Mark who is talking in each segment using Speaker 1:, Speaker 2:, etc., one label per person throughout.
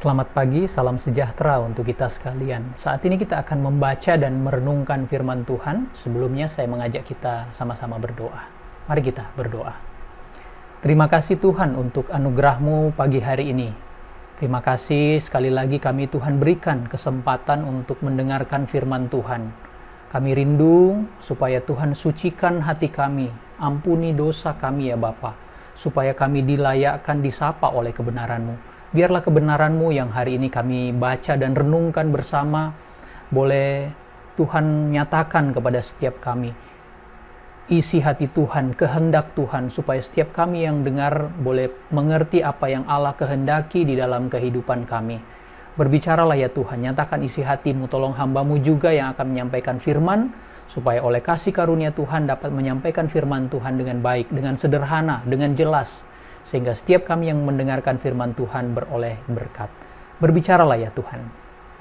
Speaker 1: Selamat pagi, salam sejahtera untuk kita sekalian. Saat ini kita akan membaca dan merenungkan firman Tuhan. Sebelumnya saya mengajak kita sama-sama berdoa. Mari kita berdoa. Terima kasih Tuhan untuk anugerah-Mu pagi hari ini. Terima kasih sekali lagi kami Tuhan berikan kesempatan untuk mendengarkan firman Tuhan. Kami rindu supaya Tuhan sucikan hati kami, ampuni dosa kami ya Bapa, supaya kami dilayakkan disapa oleh kebenaran-Mu. Biarlah kebenaran-Mu yang hari ini kami baca dan renungkan bersama, boleh Tuhan nyatakan kepada setiap kami isi hati Tuhan, kehendak Tuhan, supaya setiap kami yang dengar boleh mengerti apa yang Allah kehendaki di dalam kehidupan kami. Berbicaralah ya Tuhan, nyatakan isi hati-Mu, tolong hamba-Mu juga yang akan menyampaikan firman, supaya oleh kasih karunia Tuhan dapat menyampaikan firman Tuhan dengan baik, dengan sederhana, dengan jelas, sehingga setiap kami yang mendengarkan firman Tuhan beroleh berkat. Berbicaralah ya Tuhan.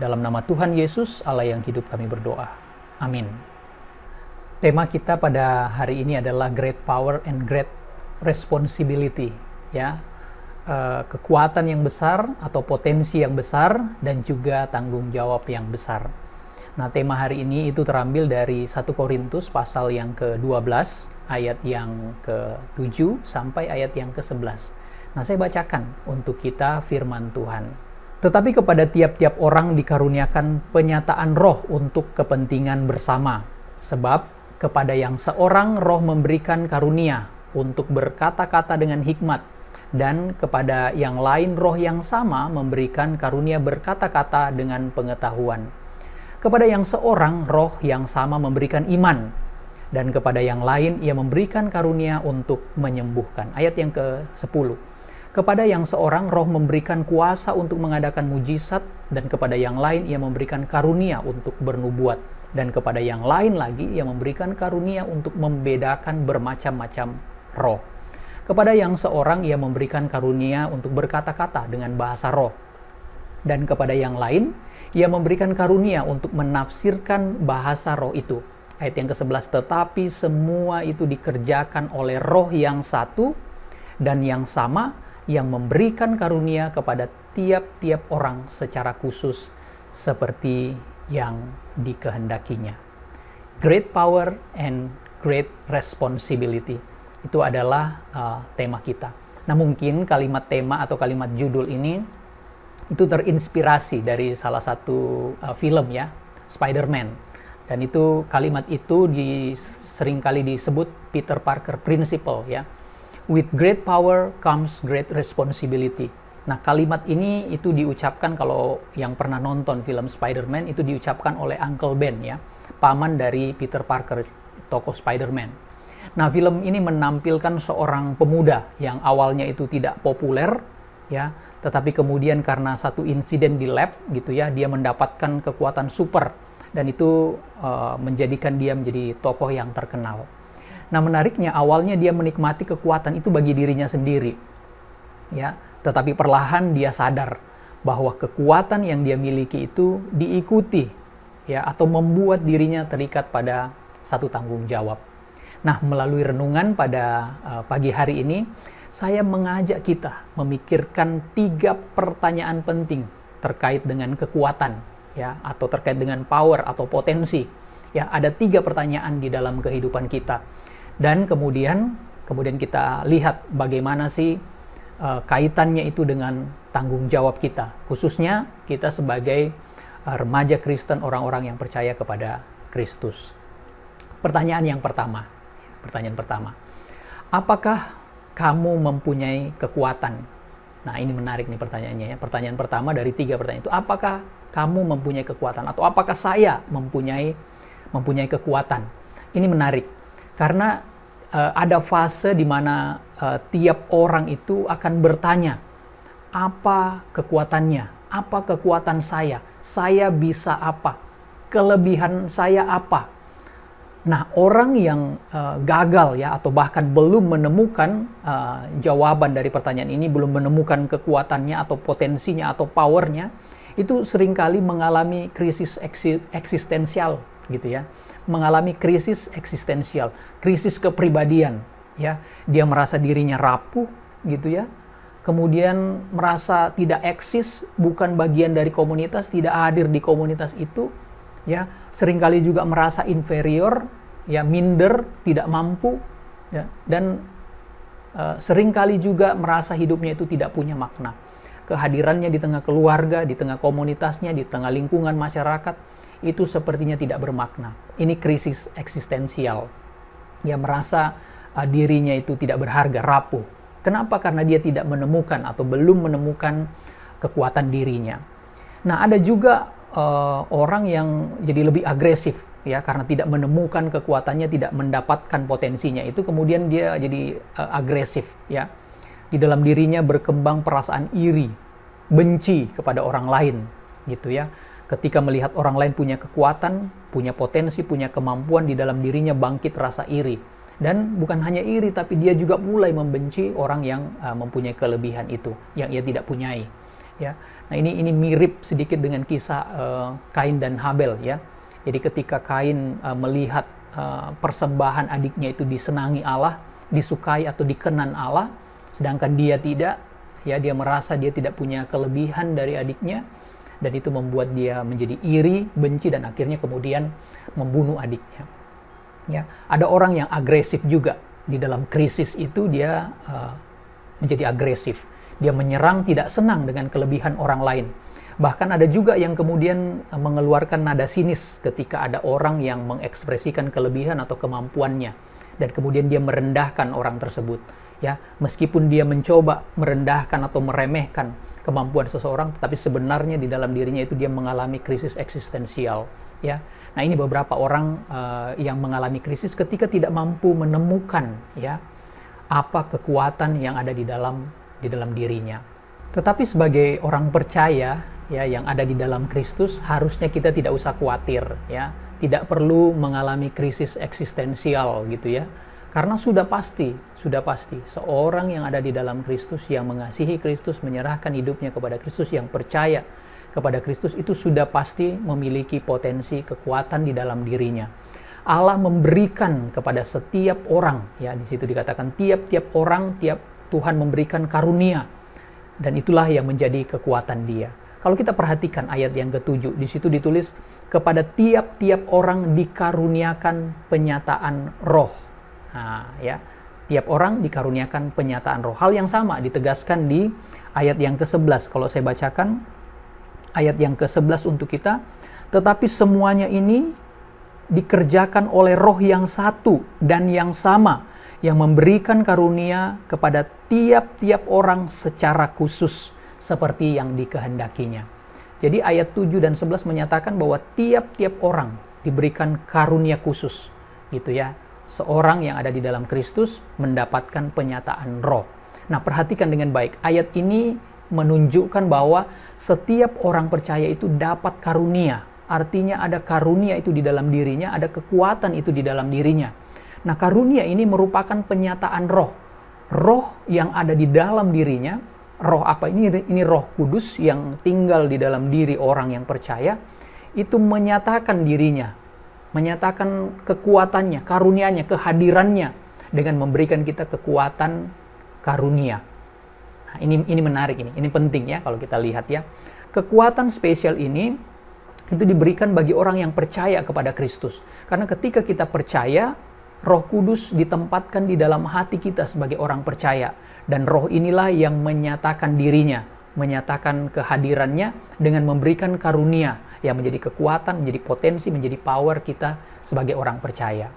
Speaker 1: Dalam nama Tuhan Yesus, Allah yang hidup kami berdoa. Amin. Tema kita pada hari ini adalah Great Power and Great Responsibility. Ya, kekuatan yang besar atau potensi yang besar dan juga tanggung jawab yang besar. Nah, tema hari ini itu terambil dari 1 Korintus pasal yang ke-12, ayat yang ke-7 sampai ayat yang ke-11. Nah, saya bacakan untuk kita firman Tuhan. Tetapi kepada tiap-tiap orang dikaruniakan penyataan roh untuk kepentingan bersama. Sebab kepada yang seorang roh memberikan karunia untuk berkata-kata dengan hikmat, dan kepada yang lain roh yang sama memberikan karunia berkata-kata dengan pengetahuan. Kepada yang seorang roh yang sama memberikan iman, dan kepada yang lain ia memberikan karunia untuk menyembuhkan. Ayat yang ke-10. Kepada yang seorang roh memberikan kuasa untuk mengadakan mujizat, dan kepada yang lain ia memberikan karunia untuk bernubuat, dan kepada yang lain lagi ia memberikan karunia untuk membedakan bermacam-macam roh. Kepada yang seorang ia memberikan karunia untuk berkata-kata dengan bahasa roh, dan kepada yang lain ia memberikan karunia untuk menafsirkan bahasa roh itu. Ayat yang ke-11, tetapi semua itu dikerjakan oleh roh yang satu dan yang sama, yang memberikan karunia kepada tiap-tiap orang secara khusus seperti yang dikehendakinya. Great power and great responsibility. Itu adalah tema kita. Nah, mungkin kalimat tema atau kalimat judul ini itu terinspirasi dari salah satu film ya, Spider-Man. Dan itu kalimat itu seringkali disebut Peter Parker Principle ya. With great power comes great responsibility. Nah, kalimat ini itu diucapkan, kalau yang pernah nonton film Spider-Man, itu diucapkan oleh Uncle Ben ya, paman dari Peter Parker, tokoh Spider-Man. Nah, film ini menampilkan seorang pemuda yang awalnya itu tidak populer ya, tetapi kemudian karena satu insiden di lab gitu ya, dia mendapatkan kekuatan super, dan itu menjadikan dia menjadi tokoh yang terkenal. Nah, menariknya awalnya dia menikmati kekuatan itu bagi dirinya sendiri ya, tetapi perlahan dia sadar bahwa kekuatan yang dia miliki itu diikuti ya, atau membuat dirinya terikat pada satu tanggung jawab. Nah, melalui renungan pada pagi hari ini, saya mengajak kita memikirkan 3 pertanyaan penting terkait dengan kekuatan ya, atau terkait dengan power atau potensi. Ya, ada 3 pertanyaan di dalam kehidupan kita. Dan kemudian kita lihat bagaimana sih kaitannya itu dengan tanggung jawab kita, khususnya kita sebagai remaja Kristen, orang-orang yang percaya kepada Kristus. Pertanyaan pertama, apakah kamu mempunyai kekuatan? Nah, ini menarik nih pertanyaannya ya. Pertanyaan pertama dari 3 pertanyaan itu, apakah kamu mempunyai kekuatan, atau apakah saya mempunyai kekuatan? Ini menarik karena ada fase di mana tiap orang itu akan bertanya, apa kekuatannya? Apa kekuatan saya? Saya bisa apa? Kelebihan saya apa? Nah, orang yang gagal ya, atau bahkan belum menemukan jawaban dari pertanyaan ini, belum menemukan kekuatannya atau potensinya atau powernya, itu seringkali mengalami krisis eksistensial gitu ya. Mengalami krisis eksistensial, krisis kepribadian ya. Dia merasa dirinya rapuh gitu ya. kemudian merasa tidak eksis, bukan bagian dari komunitas, tidak hadir di komunitas itu, ya, seringkali juga merasa inferior, ya, minder, tidak mampu, ya, dan seringkali juga merasa hidupnya itu tidak punya makna. Kehadirannya di tengah keluarga, di tengah komunitasnya, di tengah lingkungan masyarakat, itu sepertinya tidak bermakna. Ini krisis eksistensial. Dia merasa dirinya itu tidak berharga, rapuh. Kenapa? Karena dia tidak menemukan atau belum menemukan kekuatan dirinya. Nah, ada juga orang yang jadi lebih agresif, ya, karena tidak menemukan kekuatannya, tidak mendapatkan potensinya itu, kemudian dia jadi agresif, ya. Di dalam dirinya berkembang perasaan iri, benci kepada orang lain, gitu ya. Ketika melihat orang lain punya kekuatan, punya potensi, punya kemampuan, di dalam dirinya bangkit rasa iri. Dan bukan hanya iri, tapi dia juga mulai membenci orang yang mempunyai kelebihan itu, yang ia tidak punyai. Ya, nah ini mirip sedikit dengan kisah Kain dan Habel, ya. Jadi ketika Kain melihat persembahan adiknya itu disenangi Allah, disukai atau dikenan Allah, sedangkan dia tidak, ya, dia merasa dia tidak punya kelebihan dari adiknya, dan itu membuat dia menjadi iri, benci, dan akhirnya kemudian membunuh adiknya. Ya, ada orang yang agresif juga di dalam krisis itu, dia menjadi agresif, dia menyerang, tidak senang dengan kelebihan orang lain. Bahkan ada juga yang kemudian mengeluarkan nada sinis ketika ada orang yang mengekspresikan kelebihan atau kemampuannya, dan kemudian dia merendahkan orang tersebut. Ya, meskipun dia mencoba merendahkan atau meremehkan kemampuan seseorang, tetapi sebenarnya di dalam dirinya itu dia mengalami krisis eksistensial. Ya, nah ini beberapa orang yang mengalami krisis ketika tidak mampu menemukan, ya, apa kekuatan yang ada di dalam dirinya. Tetapi sebagai orang percaya, ya, yang ada di dalam Kristus, harusnya kita tidak usah khawatir, ya, tidak perlu mengalami krisis eksistensial, gitu ya. Karena sudah pasti seorang yang ada di dalam Kristus, yang mengasihi Kristus, menyerahkan hidupnya kepada Kristus, yang percaya kepada Kristus, itu sudah pasti memiliki potensi kekuatan di dalam dirinya. Allah memberikan kepada setiap orang, ya, di situ dikatakan tiap-tiap orang, Tuhan memberikan karunia, dan itulah yang menjadi kekuatan dia. Kalau kita perhatikan ayat yang ke-7, di situ ditulis kepada tiap-tiap orang dikaruniakan penyataan roh. Nah, ya, tiap orang dikaruniakan penyataan roh. Hal yang sama ditegaskan di ayat yang ke-11. Kalau saya bacakan ayat yang ke-11 untuk kita, tetapi semuanya ini dikerjakan oleh Roh yang satu dan yang sama, yang memberikan karunia kepada tiap-tiap orang secara khusus seperti yang dikehendakinya. Jadi ayat 7 dan 11 menyatakan bahwa tiap-tiap orang diberikan karunia khusus, gitu ya. Seorang yang ada di dalam Kristus mendapatkan penyataan roh. Nah, perhatikan dengan baik. Ayat ini menunjukkan bahwa setiap orang percaya itu dapat karunia. Artinya ada karunia itu di dalam dirinya, ada kekuatan itu di dalam dirinya. Nah, karunia ini merupakan penyataan roh. Roh yang ada di dalam dirinya, roh apa ini? Ini Roh Kudus yang tinggal di dalam diri orang yang percaya, itu menyatakan dirinya, menyatakan kekuatannya, karunianya, kehadirannya, dengan memberikan kita kekuatan karunia. Nah, ini menarik, ini penting ya kalau kita lihat ya. Kekuatan spesial ini itu diberikan bagi orang yang percaya kepada Kristus. Karena ketika kita percaya, Roh Kudus ditempatkan di dalam hati kita sebagai orang percaya, dan roh inilah yang menyatakan dirinya, menyatakan kehadirannya dengan memberikan karunia yang menjadi kekuatan, menjadi potensi, menjadi power kita sebagai orang percaya.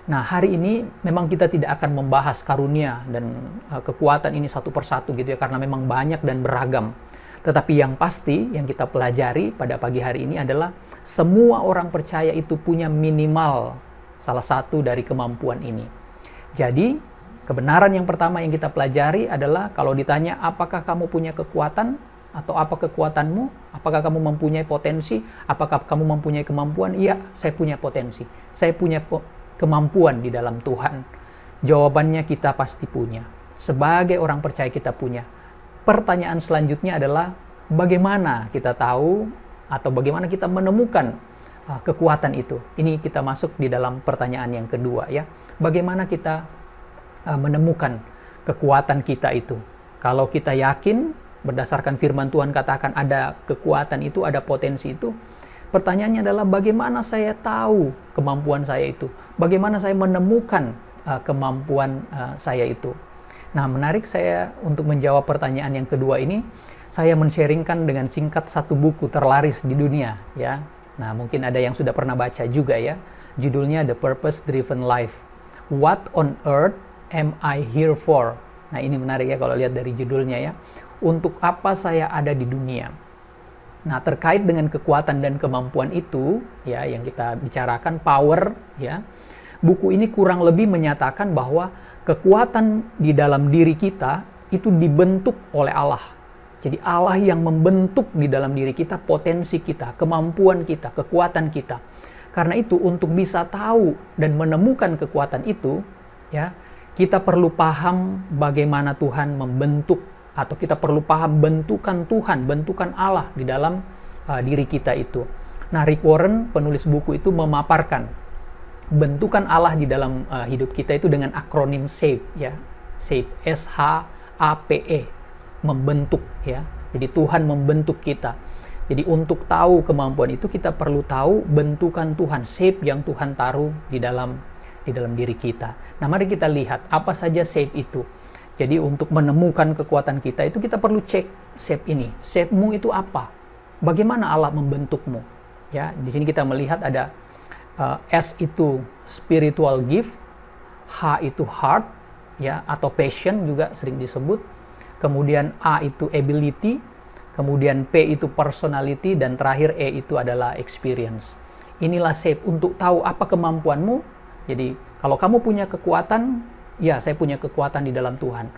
Speaker 1: Nah, hari ini memang kita tidak akan membahas karunia dan kekuatan ini satu persatu gitu ya, karena memang banyak dan beragam. Tetapi yang pasti yang kita pelajari pada pagi hari ini adalah semua orang percaya itu punya minimal salah satu dari kemampuan ini. Jadi, kebenaran yang pertama yang kita pelajari adalah kalau ditanya apakah kamu punya kekuatan, atau apa kekuatanmu? Apakah kamu mempunyai potensi? Apakah kamu mempunyai kemampuan? Iya, saya punya potensi. Saya punya kemampuan di dalam Tuhan. Jawabannya kita pasti punya. Sebagai orang percaya kita punya. Pertanyaan selanjutnya adalah bagaimana kita tahu atau bagaimana kita menemukan kekuatan itu. Ini kita masuk di dalam pertanyaan yang kedua ya. Bagaimana kita menemukan kekuatan kita itu? Kalau kita yakin berdasarkan firman Tuhan katakan ada kekuatan itu, ada potensi itu, pertanyaannya adalah bagaimana saya tahu kemampuan saya itu? Bagaimana saya menemukan kemampuan saya itu? Nah, menarik saya untuk menjawab pertanyaan yang kedua ini, saya men-sharingkan dengan singkat satu buku terlaris di dunia, ya. Nah, mungkin ada yang sudah pernah baca juga ya. Judulnya The Purpose Driven Life. What on earth am I here for? Nah, ini menarik ya kalau lihat dari judulnya ya. Untuk apa saya ada di dunia? Nah, terkait dengan kekuatan dan kemampuan itu, ya, yang kita bicarakan power, ya. Buku ini kurang lebih menyatakan bahwa kekuatan di dalam diri kita itu dibentuk oleh Allah. Jadi Allah yang membentuk di dalam diri kita potensi kita, kemampuan kita, kekuatan kita. Karena itu untuk bisa tahu dan menemukan kekuatan itu, ya, kita perlu paham bagaimana Tuhan membentuk, atau kita perlu paham bentukan Tuhan, bentukan Allah di dalam diri kita itu. Nah, Rick Warren, penulis buku itu memaparkan bentukan Allah di dalam hidup kita itu dengan akronim SHAPE, ya. SHAPE, S-H-A-P-E, membentuk, ya. Jadi Tuhan membentuk kita. Jadi untuk tahu kemampuan itu kita perlu tahu bentukan Tuhan, shape yang Tuhan taruh di dalam diri kita. Nah, mari kita lihat apa saja shape itu. Jadi untuk menemukan kekuatan kita itu kita perlu cek shape ini. Shape-mu itu apa? Bagaimana Allah membentukmu? Ya, di sini kita melihat ada S itu spiritual gift, H itu heart, ya, atau passion juga sering disebut. Kemudian A itu ability, kemudian P itu personality, dan terakhir E itu adalah experience. Inilah shape untuk tahu apa kemampuanmu. Jadi kalau kamu punya kekuatan, ya saya punya kekuatan di dalam Tuhan.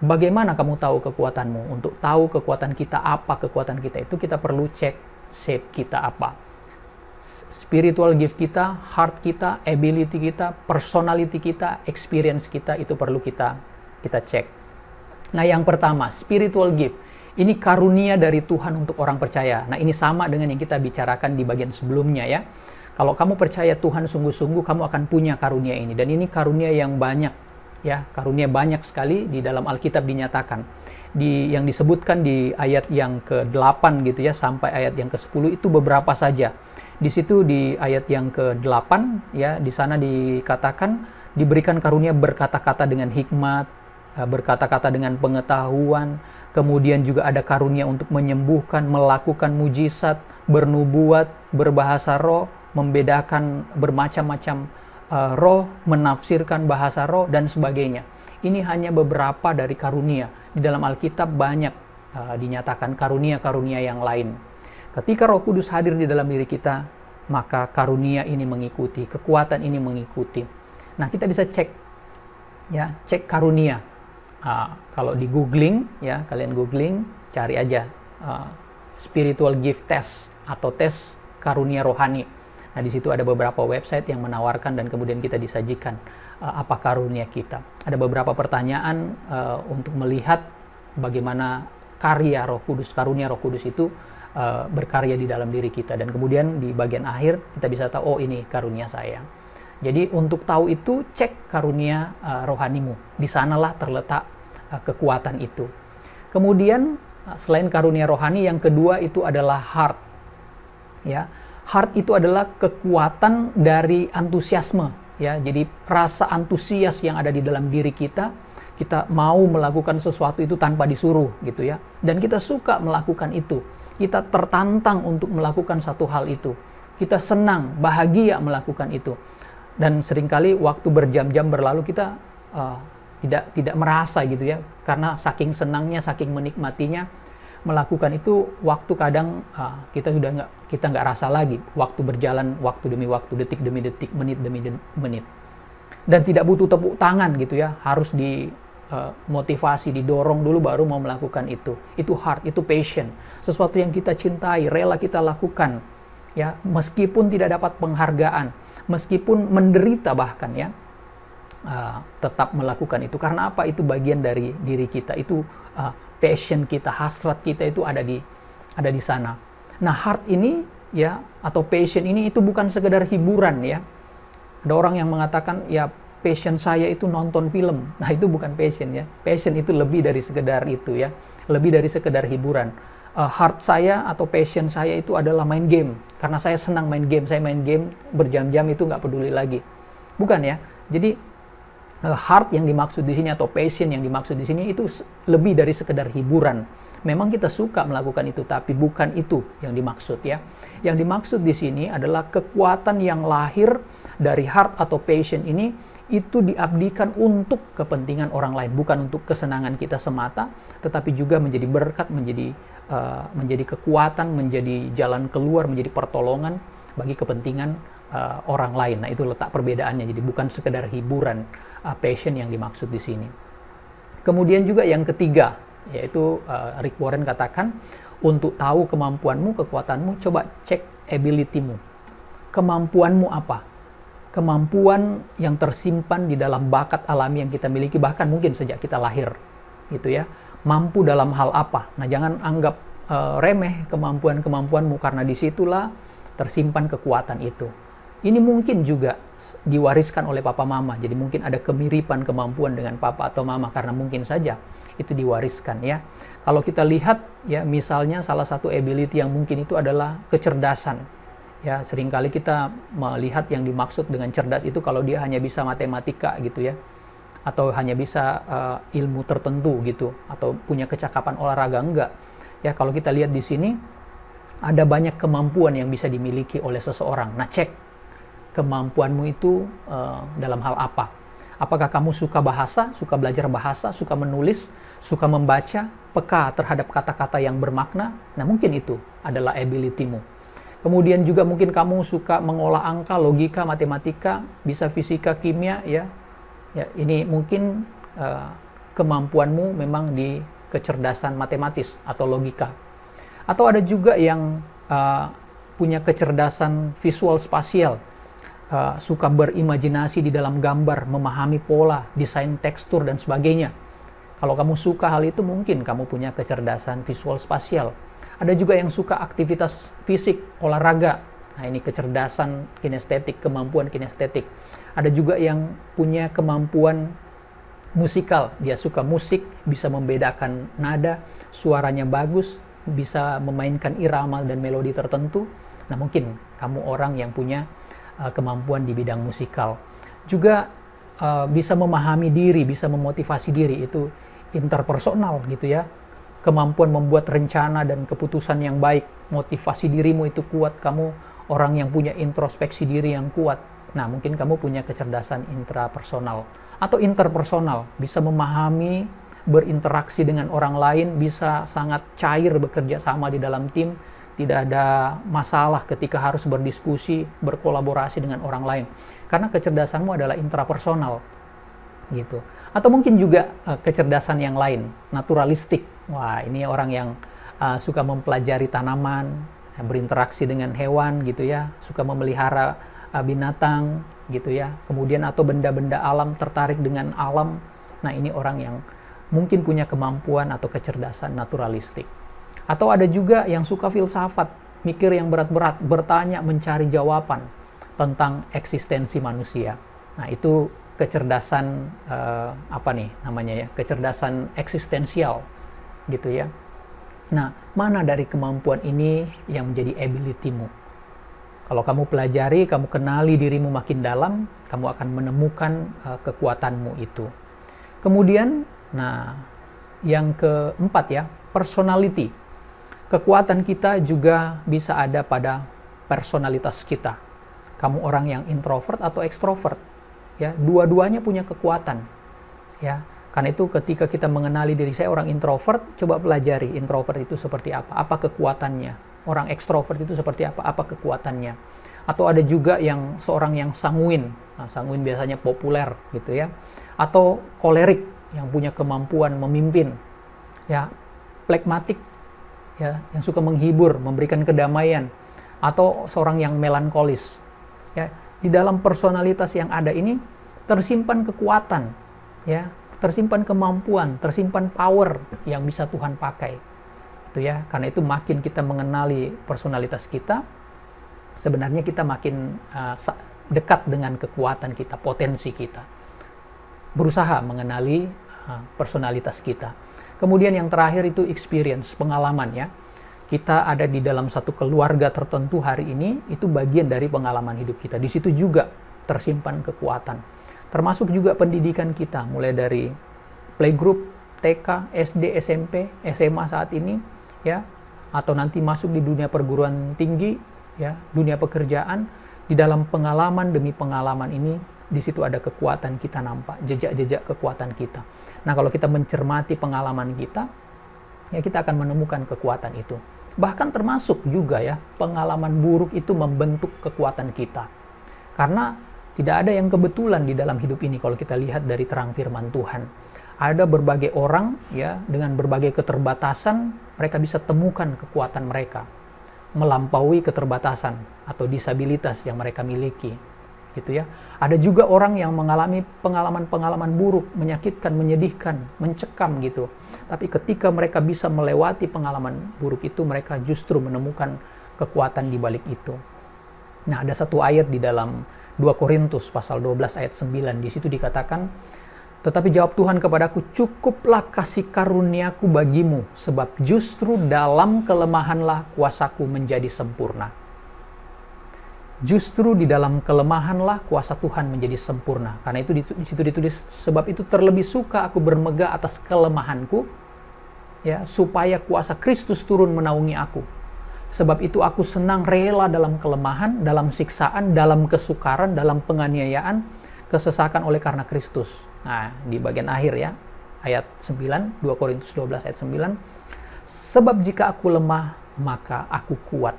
Speaker 1: Bagaimana kamu tahu kekuatanmu? Untuk tahu kekuatan kita apa, kekuatan kita itu kita perlu cek shape kita apa. Spiritual gift kita, heart kita, ability kita, personality kita, experience kita, itu perlu kita cek. Nah, yang pertama, spiritual gift. Ini karunia dari Tuhan untuk orang percaya. Nah, ini sama dengan yang kita bicarakan di bagian sebelumnya ya. Kalau kamu percaya Tuhan sungguh-sungguh, kamu akan punya karunia ini. Dan ini karunia yang banyak, ya. Karunia banyak sekali di dalam Alkitab dinyatakan. Yang disebutkan di ayat yang ke-8 gitu ya, sampai ayat yang ke-10 itu beberapa saja. Di situ di ayat yang ke-8 ya, di sana dikatakan diberikan karunia berkata-kata dengan hikmat, berkata-kata dengan pengetahuan, kemudian juga ada karunia untuk menyembuhkan, melakukan mujizat, bernubuat, berbahasa roh, membedakan bermacam-macam roh, menafsirkan bahasa roh, dan sebagainya. Ini hanya beberapa dari karunia. Di dalam Alkitab banyak dinyatakan karunia-karunia yang lain. Ketika Roh Kudus hadir di dalam diri kita, maka karunia ini mengikuti, kekuatan ini mengikuti. Nah, kita bisa cek, ya, cek karunia. Kalau di googling, ya, kalian googling, cari aja spiritual gift test atau tes karunia rohani. Nah, di situ ada beberapa website yang menawarkan dan kemudian kita disajikan apa karunia kita. Ada beberapa pertanyaan untuk melihat bagaimana karya Roh Kudus, karunia Roh Kudus itu berkarya di dalam diri kita, dan kemudian di bagian akhir kita bisa tahu, oh ini karunia saya. Jadi untuk tahu itu cek karunia rohanimu. Di sanalah terletak kekuatan itu. Kemudian selain karunia rohani, yang kedua itu adalah heart. Ya, heart itu adalah kekuatan dari antusiasme. Ya, jadi rasa antusias yang ada di dalam diri kita, kita mau melakukan sesuatu itu tanpa disuruh gitu ya. Dan kita suka melakukan itu. Kita tertantang untuk melakukan satu hal itu. Kita senang, bahagia melakukan itu. Dan seringkali waktu berjam-jam berlalu kita tidak merasa gitu ya, karena saking senangnya, saking menikmatinya melakukan itu, waktu kadang kita nggak rasa lagi. Waktu berjalan, waktu demi waktu, detik demi detik, menit demi menit. Dan tidak butuh tepuk tangan gitu ya, harus motivasi, didorong dulu baru mau melakukan itu. Itu heart, itu passion, sesuatu yang kita cintai, rela kita lakukan ya, meskipun tidak dapat penghargaan, meskipun menderita bahkan ya, tetap melakukan itu. Karena apa? Itu bagian dari diri kita, itu passion kita, hasrat kita itu ada di sana. Nah, heart ini ya, atau passion ini itu bukan sekedar hiburan ya. Ada orang yang mengatakan ya, passion saya itu nonton film. Nah, itu bukan passion ya. Passion itu lebih dari sekedar itu ya. Lebih dari sekedar hiburan. Heart saya atau passion saya itu adalah main game. Karena saya senang main game. Saya main game berjam-jam itu nggak peduli lagi. Bukan ya. Jadi heart yang dimaksud di sini atau passion yang dimaksud di sini itu lebih dari sekedar hiburan. Memang kita suka melakukan itu, tapi bukan itu yang dimaksud ya. Yang dimaksud di sini adalah kekuatan yang lahir dari heart atau passion ini itu diabdikan untuk kepentingan orang lain, bukan untuk kesenangan kita semata, tetapi juga menjadi berkat, menjadi kekuatan, menjadi jalan keluar, menjadi pertolongan bagi kepentingan orang lain. Nah, itu letak perbedaannya. Jadi bukan sekedar hiburan, passion yang dimaksud di sini. Kemudian juga yang ketiga, yaitu Rick Warren katakan, untuk tahu kemampuanmu, kekuatanmu, coba cek ability-mu. Kemampuanmu apa? Kemampuan yang tersimpan di dalam bakat alami yang kita miliki, bahkan mungkin sejak kita lahir, gitu ya. Mampu dalam hal apa? Nah, jangan anggap remeh kemampuanmu, karena disitulah tersimpan kekuatan itu. Ini mungkin juga diwariskan oleh papa mama, jadi mungkin ada kemiripan kemampuan dengan papa atau mama, karena mungkin saja itu diwariskan ya. Kalau kita lihat ya, misalnya salah satu ability yang mungkin itu adalah kecerdasan. Ya, seringkali kita melihat yang dimaksud dengan cerdas itu kalau dia hanya bisa matematika gitu ya, atau hanya bisa ilmu tertentu gitu, atau punya kecakapan olahraga. Enggak. Ya, kalau kita lihat di sini ada banyak kemampuan yang bisa dimiliki oleh seseorang. Nah, cek kemampuanmu itu dalam hal apa? Apakah kamu suka bahasa, suka belajar bahasa, suka menulis, suka membaca, peka terhadap kata-kata yang bermakna? Nah, mungkin itu adalah ability-mu. Kemudian juga mungkin kamu suka mengolah angka, logika, matematika, bisa fisika, kimia, ya. Ya, ini mungkin kemampuanmu memang di kecerdasan matematis atau logika. Atau ada juga yang punya kecerdasan visual spasial, suka berimajinasi di dalam gambar, memahami pola, desain tekstur, dan sebagainya. Kalau kamu suka hal itu, mungkin kamu punya kecerdasan visual spasial. Ada juga yang suka aktivitas fisik, olahraga. Nah, ini kecerdasan kinestetik, kemampuan kinestetik. Ada juga yang punya kemampuan musikal. Dia suka musik, bisa membedakan nada, suaranya bagus, bisa memainkan irama dan melodi tertentu. Nah, mungkin kamu orang yang punya kemampuan di bidang musikal. Juga bisa memahami diri, bisa memotivasi diri, itu interpersonal gitu ya. Kemampuan membuat rencana dan keputusan yang baik, motivasi dirimu itu kuat, kamu orang yang punya introspeksi diri yang kuat. Nah, mungkin kamu punya kecerdasan intrapersonal atau interpersonal, bisa memahami, berinteraksi dengan orang lain, bisa sangat cair bekerja sama di dalam tim, tidak ada masalah ketika harus berdiskusi, berkolaborasi dengan orang lain. Karena kecerdasanmu adalah intrapersonal gitu. Atau mungkin juga kecerdasan yang lain, naturalistik. Wah, ini orang yang suka mempelajari tanaman, berinteraksi dengan hewan gitu ya, suka memelihara binatang gitu ya. Kemudian atau benda-benda alam, tertarik dengan alam. Nah, ini orang yang mungkin punya kemampuan atau kecerdasan naturalistik. Atau ada juga yang suka filsafat, mikir yang berat-berat, bertanya, mencari jawaban tentang eksistensi manusia. Nah, itu kecerdasan kecerdasan eksistensial gitu ya. Nah, mana dari kemampuan ini yang menjadi ability-mu? Kalau kamu pelajari, kamu kenali dirimu makin dalam, kamu akan menemukan kekuatanmu itu. Kemudian, nah, yang keempat ya, personality. Kekuatan kita juga bisa ada pada personalitas kita. Kamu orang yang introvert atau ekstrovert, ya, dua-duanya punya kekuatan, ya. Karena itu ketika kita mengenali diri saya orang introvert, coba pelajari introvert itu seperti apa kekuatannya. Orang ekstrovert itu seperti apa kekuatannya. Atau ada juga yang seorang yang sanguin. Nah, sanguin biasanya populer gitu ya. Atau kolerik yang punya kemampuan memimpin. Ya, phlegmatik ya, yang suka menghibur, memberikan kedamaian. Atau seorang yang melankolis. Ya, di dalam personalitas yang ada ini tersimpan kekuatan, ya. Tersimpan kemampuan, tersimpan power yang bisa Tuhan pakai. Itu ya, karena itu makin kita mengenali personalitas kita, sebenarnya kita makin dekat dengan kekuatan kita, potensi kita. berusaha mengenali personalitas kita. Kemudian yang terakhir itu experience, pengalaman ya. Kita ada di dalam satu keluarga tertentu hari ini, itu bagian dari pengalaman hidup kita. Di situ juga tersimpan kekuatan. Termasuk juga pendidikan kita, mulai dari playgroup, TK, SD, SMP, SMA saat ini, ya, atau nanti masuk di dunia perguruan tinggi, ya, dunia pekerjaan. Di dalam pengalaman demi pengalaman ini, di situ ada kekuatan kita nampak, jejak-jejak kekuatan kita. Nah, kalau kita mencermati pengalaman kita, ya kita akan menemukan kekuatan itu. Bahkan termasuk juga ya, pengalaman buruk itu membentuk kekuatan kita. Karena tidak ada yang kebetulan di dalam hidup ini kalau kita lihat dari terang firman Tuhan. Ada berbagai orang ya, dengan berbagai keterbatasan, mereka bisa temukan kekuatan mereka melampaui keterbatasan atau disabilitas yang mereka miliki. Gitu ya. Ada juga orang yang mengalami pengalaman-pengalaman buruk, menyakitkan, menyedihkan, mencekam gitu. Tapi ketika mereka bisa melewati pengalaman buruk itu, mereka justru menemukan kekuatan di balik itu. Nah, ada satu ayat di dalam 2 Korintus pasal 12 ayat 9. Di situ dikatakan, "Tetapi jawab Tuhan kepadaku, cukuplah kasih karuniaku bagimu, sebab justru dalam kelemahanlah kuasaku menjadi sempurna." Justru di dalam kelemahanlah kuasa Tuhan menjadi sempurna. Karena itu di situ ditulis, sebab itu terlebih suka aku bermegah atas kelemahanku, ya, supaya kuasa Kristus turun menaungi aku. Sebab itu aku senang rela dalam kelemahan, dalam siksaan, dalam kesukaran, dalam penganiayaan, kesesakan oleh karena Kristus. Nah, di bagian akhir ya, ayat 9, 2 Korintus 12 ayat 9, sebab jika aku lemah, maka aku kuat.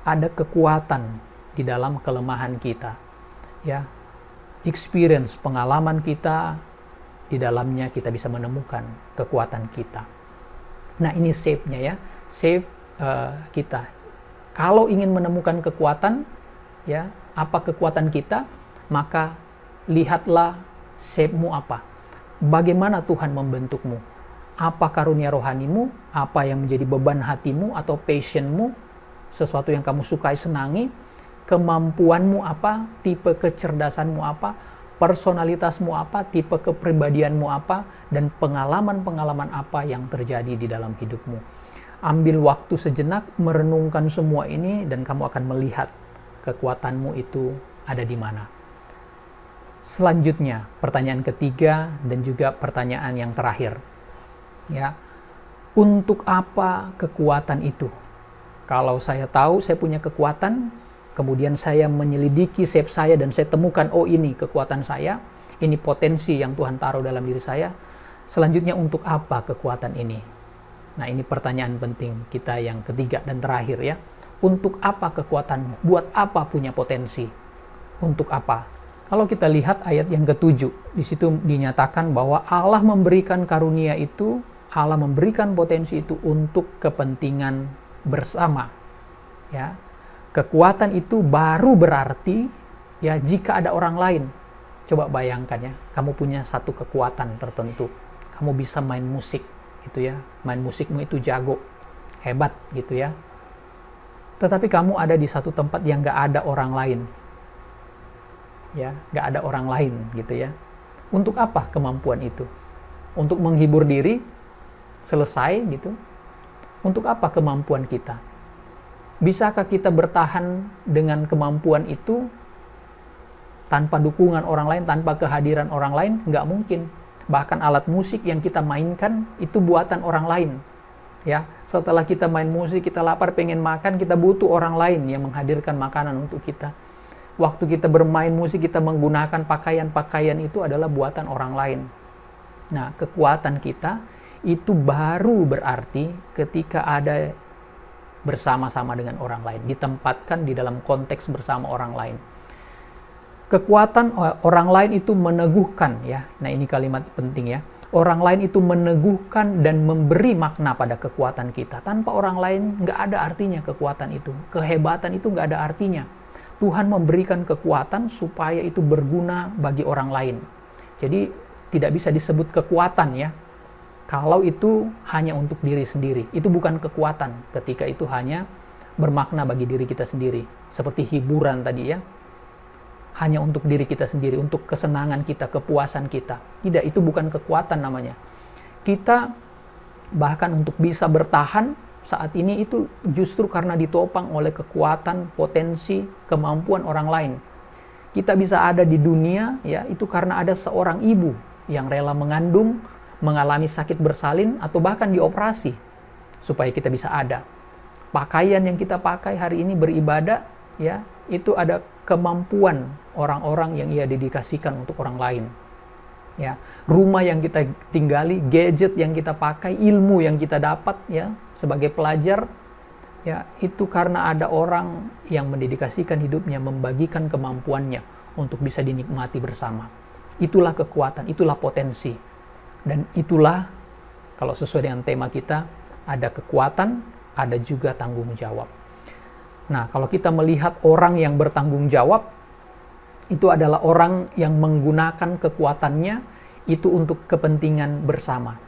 Speaker 1: Ada kekuatan di dalam kelemahan kita, ya, experience, pengalaman kita, di dalamnya kita bisa menemukan kekuatan kita. Nah, ini save-nya ya, save kita. Kalau ingin menemukan kekuatan, ya, apa kekuatan kita, maka lihatlah save-mu apa. Bagaimana Tuhan membentukmu? Apa karunia rohanimu? Apa yang menjadi beban hatimu atau passion-mu? Sesuatu yang kamu sukai, senangi. Kemampuanmu apa, tipe kecerdasanmu apa, personalitasmu apa, tipe kepribadianmu apa, dan pengalaman-pengalaman apa yang terjadi di dalam hidupmu. Ambil waktu sejenak, merenungkan semua ini, dan kamu akan melihat kekuatanmu itu ada di mana. Selanjutnya, pertanyaan ketiga dan juga pertanyaan yang terakhir. Ya, untuk apa kekuatan itu? Kalau saya tahu saya punya kekuatan, kemudian saya menyelidiki save saya dan saya temukan, oh ini kekuatan saya, ini potensi yang Tuhan taruh dalam diri saya. Selanjutnya, untuk apa kekuatan ini? Nah, ini pertanyaan penting kita yang ketiga dan terakhir ya. Untuk apa kekuatanmu? Buat apa punya potensi? Untuk apa? Kalau kita lihat ayat yang ke-7, di situ dinyatakan bahwa Allah memberikan karunia itu, Allah memberikan potensi itu untuk kepentingan bersama. Ya. Kekuatan itu baru berarti ya jika ada orang lain. Coba bayangkan ya, kamu punya satu kekuatan tertentu. Kamu bisa main musik gitu ya. Main musikmu itu jago, hebat gitu ya. Tetapi kamu ada di satu tempat yang gak ada orang lain. Ya, gak ada orang lain gitu ya. Untuk apa kemampuan itu? Untuk menghibur diri, selesai gitu. Untuk apa kemampuan kita? Bisakah kita bertahan dengan kemampuan itu tanpa dukungan orang lain, tanpa kehadiran orang lain? Nggak mungkin. Bahkan alat musik yang kita mainkan itu buatan orang lain. Ya, setelah kita main musik, kita lapar, pengen makan, kita butuh orang lain yang menghadirkan makanan untuk kita. Waktu kita bermain musik, kita menggunakan pakaian-pakaian itu adalah buatan orang lain. Nah, kekuatan kita itu baru berarti ketika ada bersama-sama dengan orang lain, ditempatkan di dalam konteks bersama orang lain. Kekuatan orang lain itu meneguhkan ya. Nah, ini kalimat penting ya. Orang lain itu meneguhkan dan memberi makna pada kekuatan kita. Tanpa orang lain nggak ada artinya kekuatan itu. Kehebatan itu nggak ada artinya. Tuhan memberikan kekuatan supaya itu berguna bagi orang lain. Jadi tidak bisa disebut kekuatan ya, kalau itu hanya untuk diri sendiri. Itu bukan kekuatan ketika itu hanya bermakna bagi diri kita sendiri. Seperti hiburan tadi ya. hanya untuk diri kita sendiri, untuk kesenangan kita, kepuasan kita. Tidak, itu bukan kekuatan namanya. Kita bahkan untuk bisa bertahan saat ini itu justru karena ditopang oleh kekuatan, potensi, kemampuan orang lain. Kita bisa ada di dunia, ya, itu karena ada seorang ibu yang rela mengandung, mengalami sakit bersalin, atau bahkan dioperasi supaya kita bisa ada. Pakaian yang kita pakai hari ini beribadah, ya, itu ada kemampuan orang-orang yang ia dedikasikan untuk orang lain. Ya, rumah yang kita tinggali, gadget yang kita pakai, ilmu yang kita dapat, ya, sebagai pelajar, ya, itu karena ada orang yang mendedikasikan hidupnya, membagikan kemampuannya untuk bisa dinikmati bersama. Itulah kekuatan, itulah potensi. Dan itulah, kalau sesuai dengan tema kita, ada kekuatan, ada juga tanggung jawab. Nah, kalau kita melihat orang yang bertanggung jawab, itu adalah orang yang menggunakan kekuatannya itu untuk kepentingan bersama.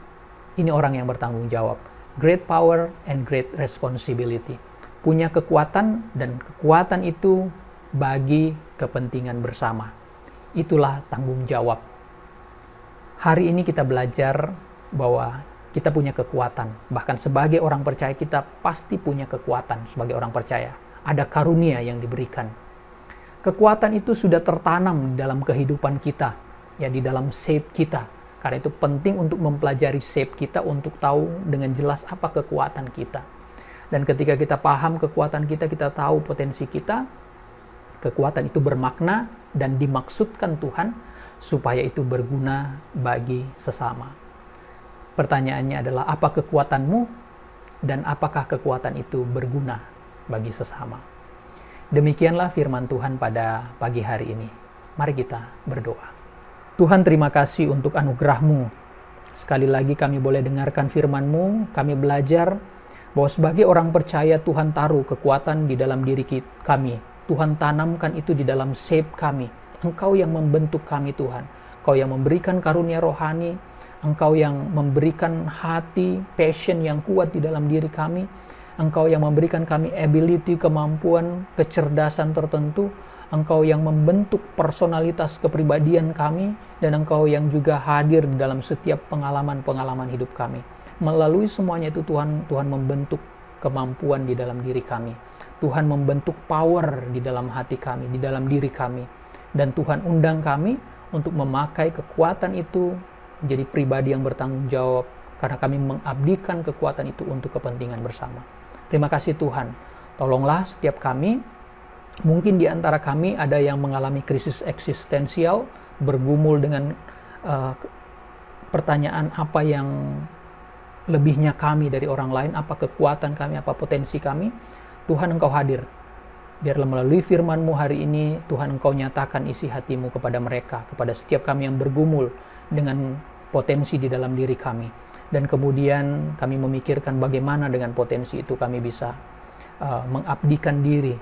Speaker 1: Ini orang yang bertanggung jawab. Great power and great responsibility. Punya kekuatan, dan kekuatan itu bagi kepentingan bersama. Itulah tanggung jawab. Hari ini kita belajar bahwa kita punya kekuatan. Bahkan sebagai orang percaya, kita pasti punya kekuatan sebagai orang percaya. Ada karunia yang diberikan. Kekuatan itu sudah tertanam dalam kehidupan kita, ya, di dalam shape kita. Karena itu penting untuk mempelajari shape kita untuk tahu dengan jelas apa kekuatan kita. Dan ketika kita paham kekuatan kita, kita tahu potensi kita, kekuatan itu bermakna dan dimaksudkan Tuhan supaya itu berguna bagi sesama. Pertanyaannya adalah, apa kekuatanmu dan apakah kekuatan itu berguna bagi sesama? Demikianlah firman Tuhan pada pagi hari ini. Mari kita berdoa. Tuhan, terima kasih untuk anugerah-Mu. Sekali lagi kami boleh dengarkan firman-Mu, kami belajar bahwa sebagai orang percaya Tuhan taruh kekuatan di dalam diri kami. Tuhan tanamkan itu di dalam shape kami. Engkau yang membentuk kami, Tuhan. Engkau yang memberikan karunia rohani, Engkau yang memberikan hati, passion yang kuat di dalam diri kami. Engkau yang memberikan kami ability, kemampuan, kecerdasan tertentu. Engkau yang membentuk personalitas kepribadian kami, dan Engkau yang juga hadir di dalam setiap pengalaman-pengalaman hidup kami. Melalui semuanya itu Tuhan membentuk kemampuan di dalam diri kami. Tuhan membentuk power di dalam hati kami, di dalam diri kami. Dan Tuhan undang kami untuk memakai kekuatan itu menjadi pribadi yang bertanggung jawab, karena kami mengabdikan kekuatan itu untuk kepentingan bersama. Terima kasih Tuhan. Tolonglah setiap kami. Mungkin di antara kami ada yang mengalami krisis eksistensial, bergumul dengan pertanyaan apa yang lebihnya kami dari orang lain, apa kekuatan kami, apa potensi kami. Tuhan, Engkau hadir. Biarlah melalui firman-Mu hari ini, Tuhan, Engkau nyatakan isi hati-Mu kepada mereka, kepada setiap kami yang bergumul dengan potensi di dalam diri kami. Dan kemudian kami memikirkan bagaimana dengan potensi itu kami bisa mengabdikan diri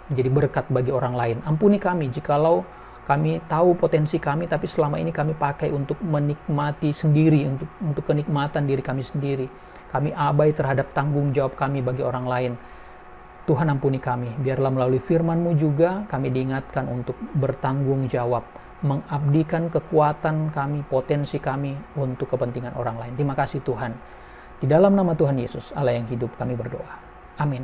Speaker 1: menjadi berkat bagi orang lain. Ampuni kami jikalau kami tahu potensi kami, tapi selama ini kami pakai untuk menikmati sendiri, untuk kenikmatan diri kami sendiri. Kami abai terhadap tanggung jawab kami bagi orang lain. Tuhan, ampuni kami. Biarlah melalui firman-Mu juga kami diingatkan untuk bertanggung jawab, mengabdikan kekuatan kami, potensi kami untuk kepentingan orang lain. Terima kasih Tuhan. Di dalam nama Tuhan Yesus, Allah yang hidup, kami berdoa. Amin.